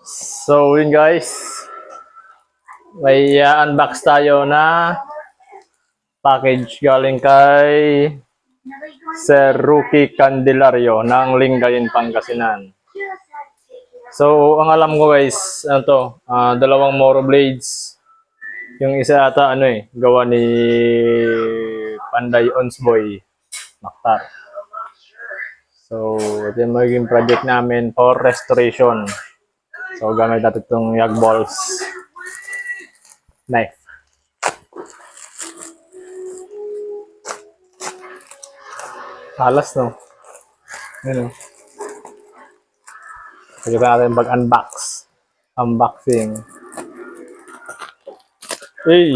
So yun guys, may unbox tayo na package galing kay Sir Rookie Candelario ng Lingayen, Pangasinan. So ang alam ko guys, ano to, dalawang Moro blades. Yung isa ata gawa ni Panday Onsboy Maktar. So ito yung magiging project namin for restoration. So gamit natin itong Yag Balls knife. Halas no. Yun o. Sige natin mag-unbox. Unboxing. Hey!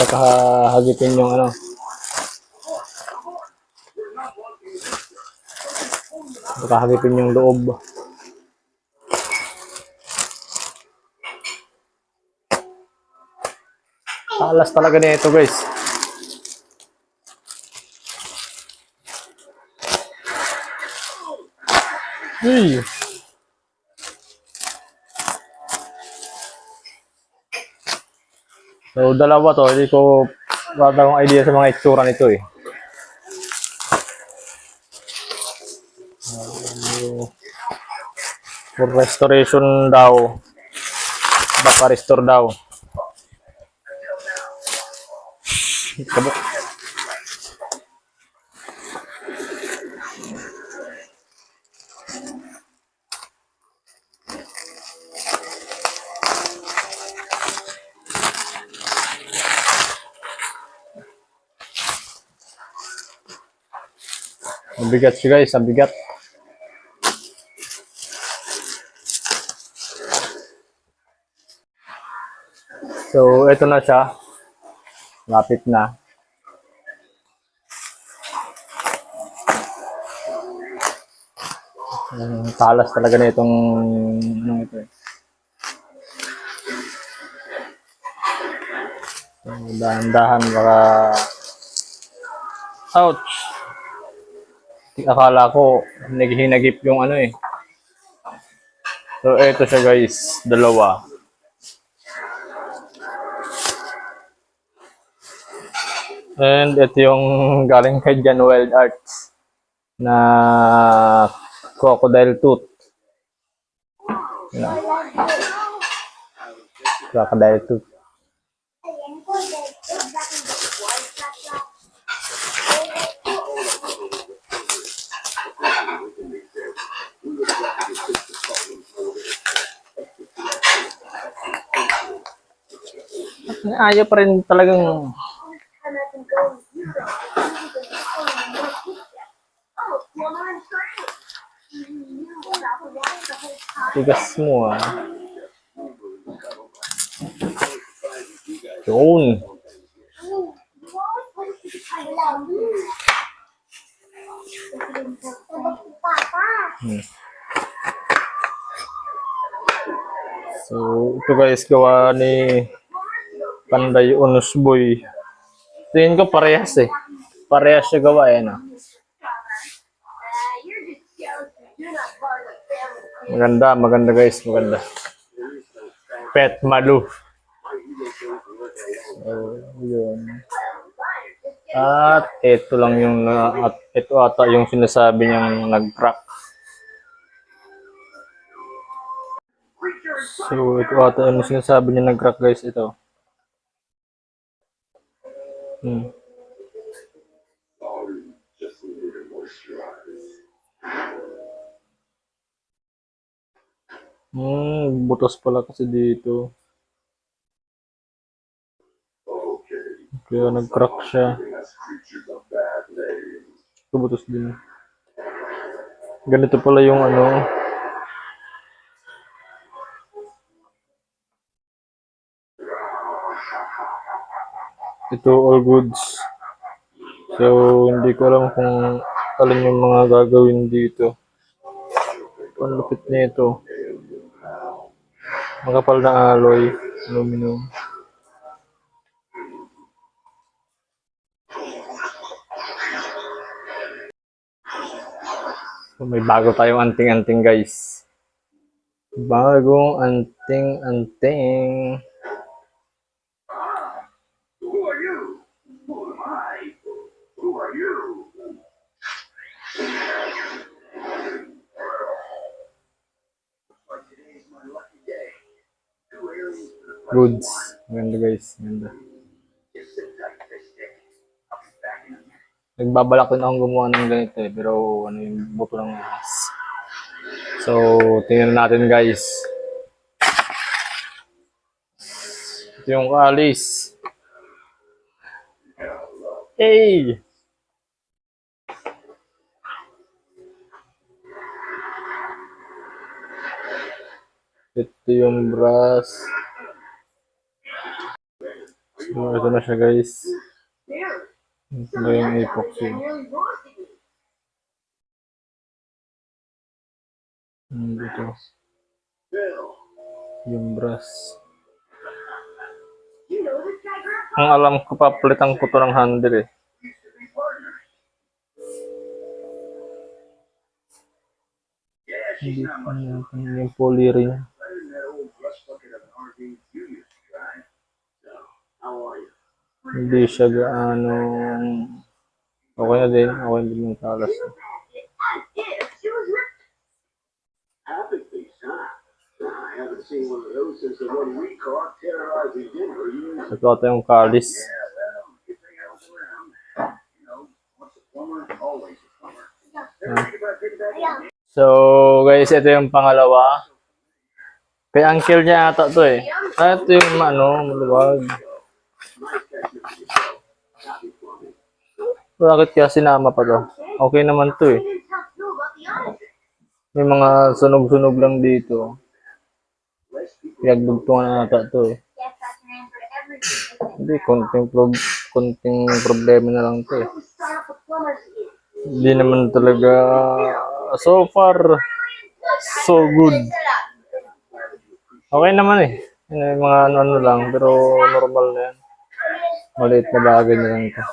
Baka hagipin yung Baka hagipin yung loob. Halas talaga nito guys. Hey! So dalawa to, hindi ko wala akong idea sa mga itsura nito eh. For restoration daw. Baka restore daw. Kabo. Mabigat siya guys, mabigat. So ito na siya. Lapit na. Talas talaga na itong ito eh. So, dahan-dahan baka ouch. Akala ko naghinagip yung eh. So ito siya guys, dalawa. And ito yung galing kay John Wild Arts na crocodile tooth. Yan. Crocodile tooth. Ayaw pa rin talagang tigas mo Yun. So ito guys, gawa ni Panday Onsboy. Tingin ko parehas eh. Parehas siya gawa eh. Maganda guys, maganda. Pet Malu. So, yun. At ito lang yung ito ata yung sinasabi niyang nag-crack. So ito ata yung sinasabi niya nag-crack guys, ito. Butas pala kasi dito. Kaya nag-crack siya. Ito butas din. Ganito pala yung ito all goods. So hindi ko alam kung alin yung mga gagawin dito. Ang lupit nito. Makapal na alloy, aluminum. So, may bago tayong anting-anting guys. Bagong anting-anting. Goods. Ganda guys. Ganda. Nagbabalak din akong gumawa ng ganito eh. Pero ano yung buto ng ahas. So, tingnan natin guys. Ito yung kalis. Hey! Ito yung brush. So, ito na siya guys. Ito na yung epoxy. Ito. Yung brush. Ang alam ko, papalitan ko to ng handle eh. Hindi pa yung poly ring. Hindi siya gaano. Okay na din. Okay din yung talas. Ito ata yung kalis. So guys, ito yung pangalawa. Kay uncle niya ata to eh. Ito yung maluwag. Bakit kaya sinama pa to? Okay naman to eh. May mga sunog-sunog lang dito. Pinagbugtungan ata to eh. Hindi, konting problema na lang to eh. Hindi naman talaga so far so good. Okay naman eh. Yung mga ano lang, pero normal na yan. Maliit na bagay na lang ito.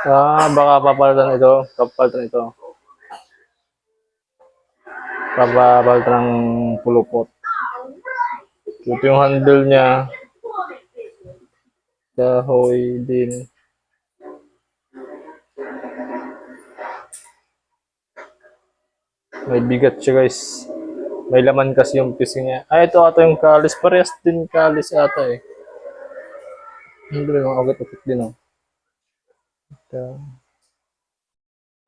Baka papalitan ito. Papalitan ng pulupot. Ito yung handle niya. Kahoy din. May bigat siya guys. May laman kasi yung pising niya. Ito ata yung kalis. Parehas din kalis ata eh. Hindi yung agad-agad din oh.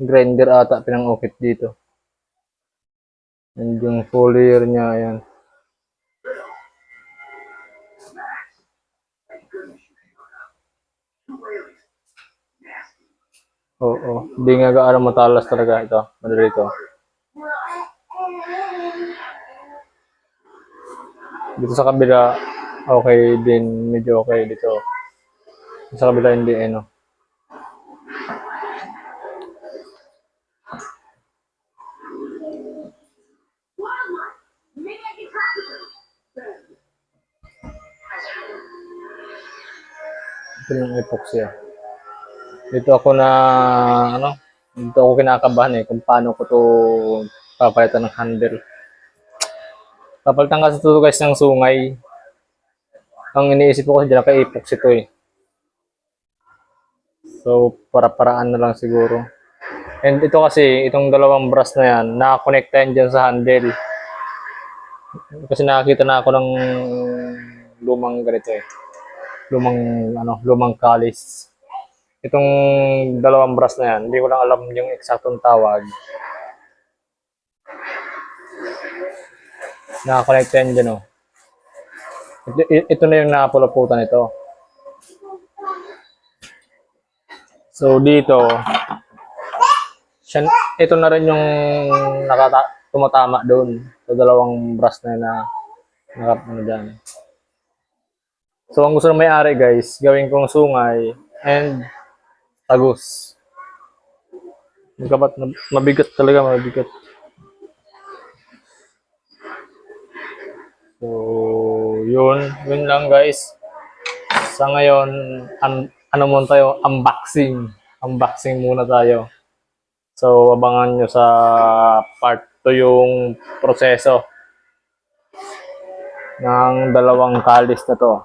Grinder ata pinang-ukit dito. And yung foliar niya, ayan. Oo. Hindi nga gaano matalas talaga ito. Madali ito. Dito sa kabila, okay din. Medyo okay dito. Sa kabila hindi no. Ito yung epoxy. Dito ako kinakabahan eh kung paano ko to papalitan ng handle. Papalitan kasi ito guys ng sungay. Ang iniisip ko kasi dyan kay epoxy to eh. So, para-paraan na lang siguro. And ito kasi, itong dalawang brush na yan, nakakonekta yan dyan sa handle. Kasi nakakita na ako ng lumang ganito eh. Lumang kalis. Itong dalawang brush na yan, hindi ko lang alam yung eksaktong tawag. Nakakonekta yan dyan oh. Ito na yung nakapulaputan ito. So dito, ito na rin yung tumatama doon sa dalawang brush na dyan. So ang gusto ng may-ari guys, gawin kong sungay and tagus. Mabigat talaga, mabigat. So yun lang guys. Sa ngayon, unboxing muna tayo. So abangan nyo sa part Ito yung proseso ng dalawang kalis na to.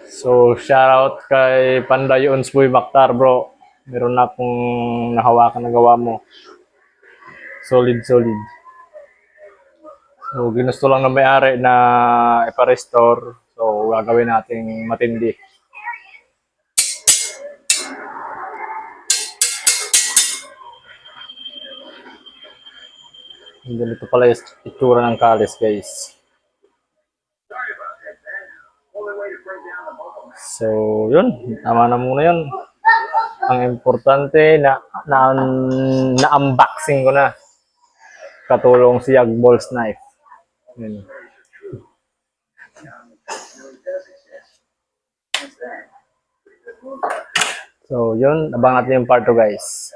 So, shoutout kay Panday Unsboy Maktar, bro. Meron na akong nahawakan na gawa mo. Solid, solid. So, ginusto lang ng may-ari na ipa-restore. So, gagawin nating matindi. Ganito pala yung itsura ng kalis, guys. So, yun. Tama na muna yun. Ang importante na-unboxing ko na. Katulong si Yagballs Knife. Yun. So, yun. Abang natin yung part 2, guys.